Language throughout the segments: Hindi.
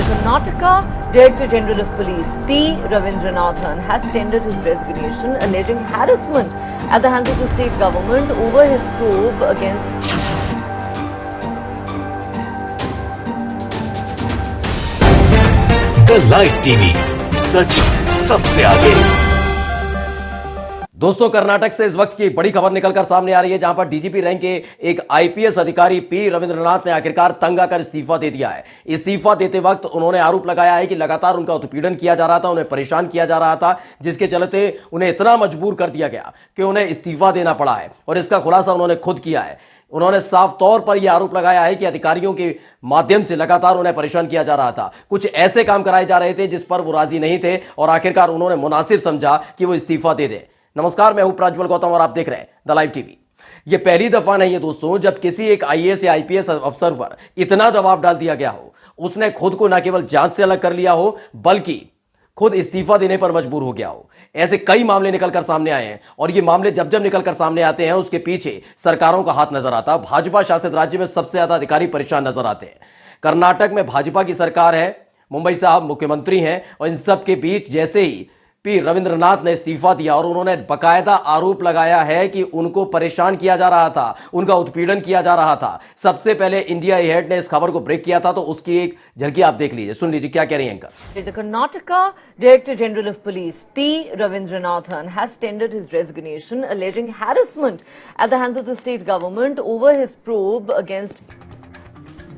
Karnataka Director General of Police P. Ravindranathan has tendered his resignation, alleging harassment at the hands of the state government over his probe against the live TV, सच सबसे आगे। दोस्तों, कर्नाटक से इस वक्त की बड़ी खबर निकलकर सामने आ रही है, जहां पर डीजीपी रैंक के एक आईपीएस अधिकारी पी रविंद्रनाथ ने आखिरकार तंग आकर इस्तीफा दे दिया है। इस्तीफा देते वक्त उन्होंने आरोप लगाया है कि लगातार उनका उत्पीड़न किया जा रहा था, उन्हें परेशान किया जा रहा था, जिसके चलते उन्हें इतना मजबूर कर दिया गया कि उन्हें इस्तीफा देना पड़ा है। और इसका खुलासा उन्होंने खुद किया है। उन्होंने साफ तौर पर यह आरोप लगाया है कि अधिकारियों के माध्यम से लगातार उन्हें परेशान किया जा रहा था, कुछ ऐसे काम कराए जा रहे थे जिस पर वो राजी नहीं थे, और आखिरकार उन्होंने मुनासिब समझा कि वो इस्तीफा दे दें। नमस्कार, मैं हूं प्रज्वल गौतम और आप देख रहे हैं द लाइव टीवी। यह पहली दफा नहीं है दोस्तों जब किसी एक आईएएस या आईपीएस अफसर पर इतना दबाव डाल दिया गया हो, उसने खुद को न केवल जांच से अलग कर लिया हो बल्कि खुद इस्तीफा देने पर मजबूर हो गया हो। ऐसे कई मामले निकलकर सामने आए हैं, और ये मामले जब जब निकलकर सामने आते हैं उसके पीछे सरकारों का हाथ नजर आता है। भाजपा शासित राज्य में सबसे ज्यादा अधिकारी परेशान नजर आते हैं। कर्नाटक में भाजपा की सरकार है, मुंबई साहब मुख्यमंत्री हैं, और इन सब के बीच जैसे ही पी रविंद्रनाथ ने इस्तीफा दिया और उन्होंने बकायदा आरोप लगाया है कि उनको परेशान किया जा रहा था, उनका उत्पीड़न किया जा रहा था। सबसे पहले इंडिया हेड ने इस खबर को ब्रेक किया था, तो उसकी एक झलकी आप देख लीजिए, सुन लीजिए क्या कह रही हैं anchor. The Karnataka Director General of Police P. Ravindranathan has tendered his resignation, alleging harassment at the hands of the state government over his probe against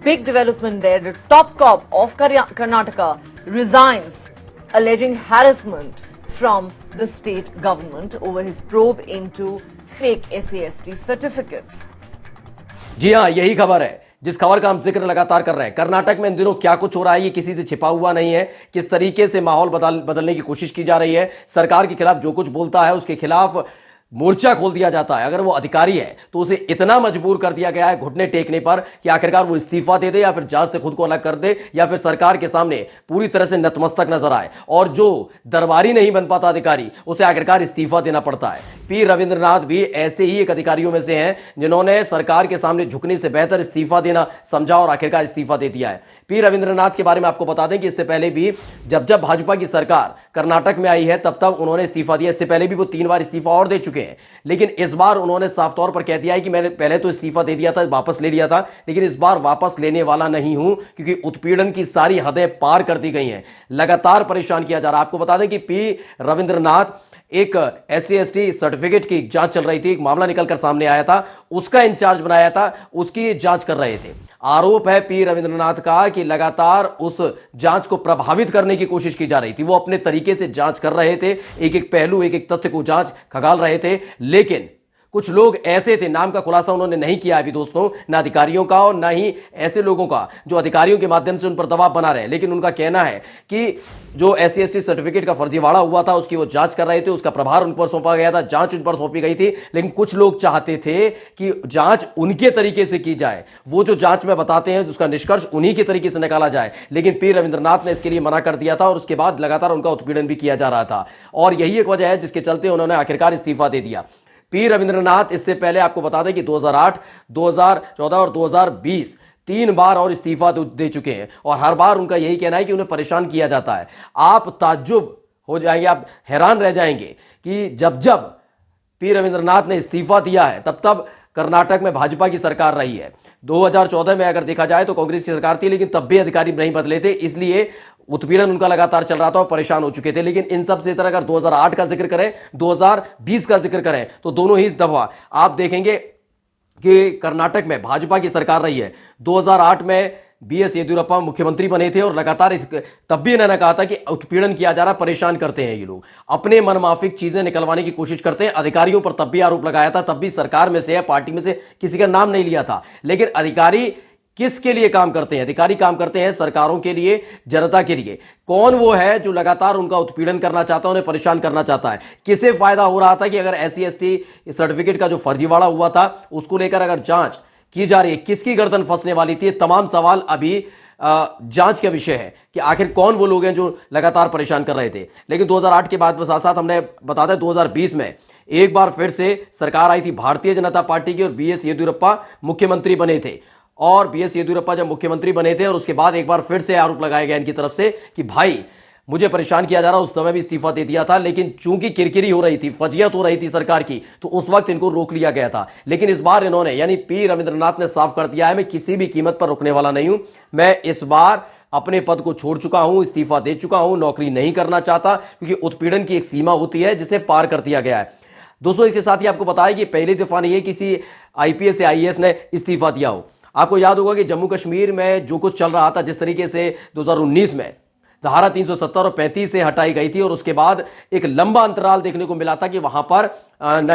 big development there. The top cop of Karnataka resigns, alleging harassment from the state government over his probe into fake SAST certificates. जी हां, यही खबर है जिस खबर का हम जिक्र लगातार कर रहे हैं। कर्नाटक में इन दिनों क्या कुछ हो रहा है ये किसी से छिपा हुआ नहीं है। किस तरीके से माहौल बदलने की कोशिश की जा रही है, सरकार के खिलाफ जो कुछ बोलता है उसके खिलाफ मोर्चा खोल दिया जाता है। अगर वो अधिकारी है तो उसे इतना मजबूर कर दिया गया है घुटने टेकने पर कि आखिरकार वो इस्तीफा दे दे, या फिर जांच से खुद को अलग कर दे, या फिर सरकार के सामने पूरी तरह से नतमस्तक नजर आए। और जो दरबारी नहीं बन पाता अधिकारी, उसे आखिरकार इस्तीफा देना पड़ता है। पी रविंद्रनाथ भी ऐसे ही एक अधिकारियों में से हैं जिन्होंने सरकार के सामने झुकने से बेहतर इस्तीफा देना समझा और आखिरकार इस्तीफा दे दिया है। पी रविंद्रनाथ के बारे में आपको बता दें कि इससे पहले भी जब जब भाजपा की सरकार कर्नाटक में आई है तब तब उन्होंने इस्तीफा दिया। इससे पहले भी वो 3 बार इस्तीफा और दे चुके हैं, लेकिन इस बार उन्होंने साफ तौर पर कह दिया है कि मैंने पहले तो इस्तीफा दे दिया था, वापस ले लिया था, लेकिन इस बार वापस लेने वाला नहीं हूं, क्योंकि उत्पीड़न की सारी हदें पार कर दी गई हैं। लगातार परेशान किया जा रहा है। आपको बता दें कि पी रविंद्रनाथ एक SC/ST सर्टिफिकेट की जांच चल रही थी, एक मामला निकलकर सामने आया था, उसका इंचार्ज बनाया था, उसकी जांच कर रहे थे। आरोप है पी रविंद्रनाथ का कि लगातार उस जांच को प्रभावित करने की कोशिश की जा रही थी। वो अपने तरीके से जांच कर रहे थे, एक एक पहलू, एक एक तथ्य को जांच खंगाल रहे थे, लेकिन कुछ लोग ऐसे थे, नाम का खुलासा उन्होंने नहीं किया अभी दोस्तों, ना अधिकारियों का और ना ही ऐसे लोगों का जो अधिकारियों के माध्यम से उन पर दबाव बना रहे हैं, लेकिन उनका कहना है कि जो SC/ST सर्टिफिकेट का फर्जीवाड़ा हुआ था उसकी वो जांच कर रहे थे, उसका प्रभार उन पर सौंपा गया था, जांच उन पर सौंपी गई थी, लेकिन कुछ लोग चाहते थे कि जांच उनके तरीके से की जाए, वो जो जांच में बताते हैं उसका निष्कर्ष उन्हीं के तरीके से निकाला जाए। लेकिन पी रविंद्रनाथ ने इसके लिए मना कर दिया था, और उसके बाद लगातार उनका उत्पीड़न भी किया जा रहा था, और यही एक वजह है जिसके चलते उन्होंने आखिरकार इस्तीफा दे दिया। पी रविंद्रनाथ इससे पहले आपको बता दें कि 2008, 2014 और 2020 3 बार और इस्तीफा दे चुके हैं, और हर बार उनका यही कहना है कि उन्हें परेशान किया जाता है। आप ताज्जुब हो जाएंगे, आप हैरान रह जाएंगे कि जब जब पी रविंद्रनाथ ने इस्तीफा दिया है तब तब कर्नाटक में भाजपा की सरकार रही है। 2014 में अगर देखा जाए तो कांग्रेस की सरकार थी, लेकिन तब भी अधिकारी नहीं बदले थे, इसलिए उत्पीड़न उनका लगातार चल रहा था और परेशान हो चुके थे। लेकिन इन सब से तरह अगर 2008 का जिक्र करें, 2020 का जिक्र करें, तो दोनों ही दफा आप देखेंगे कि कर्नाटक में भाजपा की सरकार रही है। 2008 में BS येदियुरप्पा मुख्यमंत्री बने थे, और लगातार तब भी इन्होंने कहा था कि उत्पीड़न किया जा रहा, परेशान करते हैं ये लोग, अपने मनमाफिक चीजें निकलवाने की कोशिश करते हैं। अधिकारियों पर तब भी आरोप लगाया था, तब भी सरकार में से या पार्टी में से किसी का नाम नहीं लिया था। लेकिन अधिकारी किसके लिए काम करते हैं? अधिकारी काम करते हैं सरकारों के लिए, जनता के लिए। कौन वो है जो लगातार उनका उत्पीड़न करना चाहता है, उन्हें परेशान करना चाहता है? किसे फायदा हो रहा था कि अगर SC/ST सर्टिफिकेट का जो फर्जीवाड़ा हुआ था उसको लेकर अगर जांच की जा रही है, किसकी गर्दन फंसने वाली थी? तमाम सवाल अभी जांच का विषय है कि आखिर कौन वो लोग हैं जो लगातार परेशान कर रहे थे। लेकिन 2008 के बाद साथ साथ हमने बता दें 2020 में एक बार फिर से सरकार आई थी भारतीय जनता पार्टी की, और BS येदियुरप्पा मुख्यमंत्री बने थे, और बीएस येदियुरप्पा जब मुख्यमंत्री बने थे और उसके बाद एक बार फिर से आरोप लगाया गया इनकी तरफ से कि भाई मुझे परेशान किया जा रहा, उस समय भी इस्तीफा दे दिया था, लेकिन चूंकि किरकिरी हो रही थी, फजियत हो रही थी सरकार की, तो उस वक्त इनको रोक लिया गया था। लेकिन इस बार इन्होंने यानी पी रविंद्रनाथ ने साफ कर दिया है, मैं किसी भी कीमत पर रुकने वाला नहीं हूं, मैं इस बार अपने पद को छोड़ चुका हूं, इस्तीफा दे चुका हूं, नौकरी नहीं करना चाहता, क्योंकि उत्पीड़न की एक सीमा होती है जिसे पार कर दिया गया है। दोस्तों इसके साथ ही आपको बताया कि पहली दफा नहीं है किसी आईपीएस या आईएएस ने इस्तीफा दिया हो। आपको याद होगा कि जम्मू कश्मीर में जो कुछ चल रहा था, जिस तरीके से 2019 में धारा 370 और 35 से हटाई गई थी और उसके बाद एक लंबा अंतराल देखने को मिला था कि वहां पर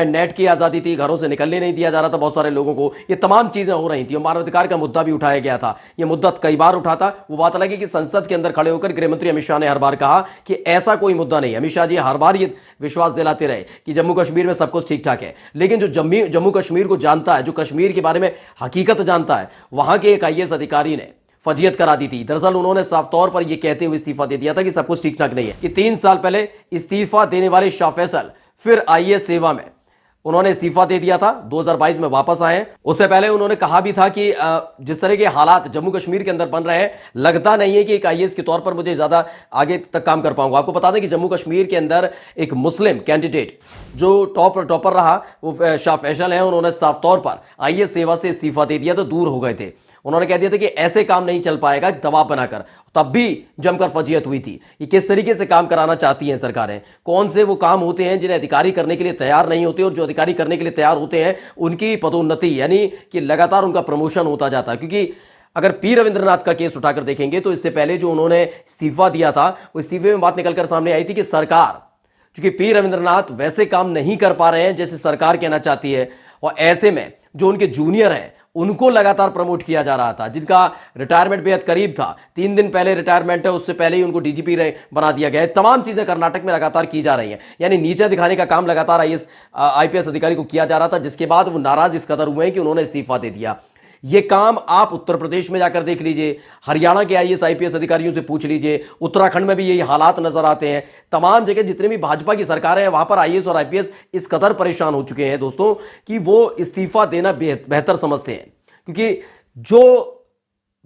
नेट की आजादी थी, घरों से निकलने नहीं दिया जा रहा था बहुत सारे लोगों को, ये तमाम चीजें हो रही थी और मानवाधिकार का मुद्दा भी उठाया गया था। ये मुद्दा कई बार उठा था। वो बात अलग है कि संसद के अंदर खड़े होकर गृहमंत्री अमित शाह ने हर बार कहा कि ऐसा कोई मुद्दा नहीं। अमित शाह जी हर बार ये विश्वास दिलाते रहे कि जम्मू कश्मीर में सब कुछ ठीक ठाक है, लेकिन जो जम्मू कश्मीर को जानता है, जो कश्मीर के बारे में हकीकत जानता है, वहां के एक आईएएस अधिकारी ने फजियत करा दी थी। दरअसल उन्होंने साफ तौर पर यह कहते हुए इस्तीफा दे दिया था कि सब कुछ ठीक ठाक नहीं है, कि 3 साल पहले इस्तीफा देने वाले शाह फैसल फिर आईएएस सेवा में उन्होंने इस्तीफा दे दिया था, 2022 में वापस आए। उससे पहले उन्होंने कहा भी था कि जिस तरह के हालात जम्मू कश्मीर के अंदर बन रहे हैं, लगता नहीं है कि एक आईएएस के तौर पर मुझे ज्यादा आगे तक काम कर पाऊंगा। आपको बता दें कि जम्मू कश्मीर के अंदर एक मुस्लिम कैंडिडेट जो टॉपर रहा वो शाह फैसल है, उन्होंने साफ तौर पर आईएएस सेवा से इस्तीफा दे दिया, तो दूर हो गए थे। उन्होंने कह दिया था कि ऐसे काम नहीं चल पाएगा दबाव बनाकर, तब भी जमकर फजियत हुई थी। ये किस तरीके से काम कराना चाहती हैं सरकारें, कौन से वो काम होते हैं जिन्हें अधिकारी करने के लिए तैयार नहीं होते, और जो अधिकारी करने के लिए तैयार होते हैं उनकी पदोन्नति यानी कि लगातार उनका प्रमोशन होता जाता है। क्योंकि अगर पी रविंद्रनाथ का केस उठाकर देखेंगे तो इससे पहले जो उन्होंने इस्तीफा दिया था, वो इस्तीफे में बात निकलकर सामने आई थी कि सरकार, क्योंकि पी रविंद्रनाथ वैसे काम नहीं कर पा रहे हैं जैसे सरकार कहना चाहती है, और ऐसे में जो उनके जूनियर हैं उनको लगातार प्रमोट किया जा रहा था, जिनका रिटायरमेंट बेहद करीब था। 3 दिन पहले रिटायरमेंट है, उससे पहले ही उनको डीजीपी बना दिया गया है। तमाम चीजें कर्नाटक में लगातार की जा रही हैं, यानी नीचे दिखाने का काम लगातार आईपीएस अधिकारी को किया जा रहा था, जिसके बाद वो नाराज इस कदर हुए हैं कि उन्होंने इस्तीफा दे दिया। ये काम आप उत्तर प्रदेश में जाकर देख लीजिए, हरियाणा के आईएएस आईपीएस अधिकारियों से पूछ लीजिए, उत्तराखंड में भी यही हालात नजर आते हैं। तमाम जगह जितने भी भाजपा की सरकारें हैं वहां पर आईएएस और आईपीएस इस कदर परेशान हो चुके हैं दोस्तों कि वो इस्तीफा देना बेहतर समझते हैं, क्योंकि जो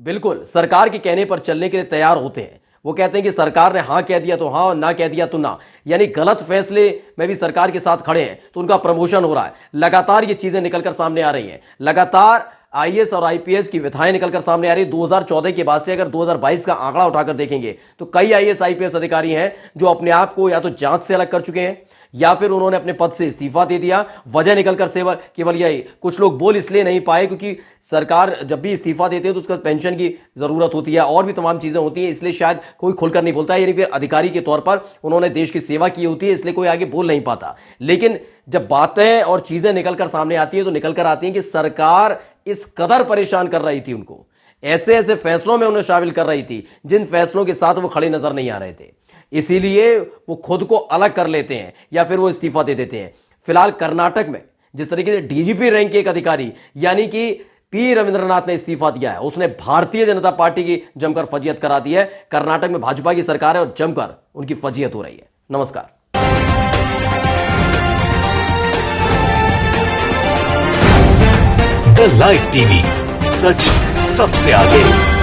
बिल्कुल सरकार के कहने पर चलने के लिए तैयार होते हैं, वो कहते हैं कि सरकार ने हां कह दिया तो हां, ना कह दिया तो ना, यानी गलत फैसले में भी सरकार के साथ खड़े हैं तो उनका प्रमोशन हो रहा है। लगातार ये चीजें निकलकर सामने आ रही हैं, लगातार आईएएस और आईपीएस की व्यथाएं निकलकर सामने आ रही है। 2014 के बाद से अगर 2022 का आंकड़ा उठाकर देखेंगे तो कई आईएएस आईपीएस अधिकारी हैं जो अपने आप को या तो जांच से अलग कर चुके हैं या फिर उन्होंने अपने पद से इस्तीफा दे दिया। वजह निकलकर केवल यही, कुछ लोग बोल इसलिए नहीं पाए क्योंकि सरकार जब भी इस्तीफा देते हैं तो उसका पेंशन की जरूरत होती है और भी तमाम चीजें होती हैं, इसलिए शायद कोई खुलकर नहीं बोलता है, यानी फिर अधिकारी के तौर पर उन्होंने देश की सेवा की होती है, इसलिए कोई आगे बोल नहीं पाता। लेकिन जब बातें और चीजें निकलकर सामने आती है तो निकलकर आती है कि सरकार इस कदर परेशान कर रही थी उनको, ऐसे ऐसे फैसलों में उन्हें शामिल कर रही थी जिन फैसलों के साथ वो खड़े नजर नहीं आ रहे थे, इसीलिए वो खुद को अलग कर लेते हैं या फिर वो इस्तीफा दे देते हैं। फिलहाल कर्नाटक में जिस तरीके से डीजीपी रैंक के एक अधिकारी यानी कि पी रविंद्रनाथ ने इस्तीफा दिया है, उसने भारतीय जनता पार्टी की जमकर फजियत करा दी है। कर्नाटक में भाजपा की सरकार है और जमकर उनकी फजियत हो रही है। नमस्कार। द लाइव टीवी, सच सबसे आगे।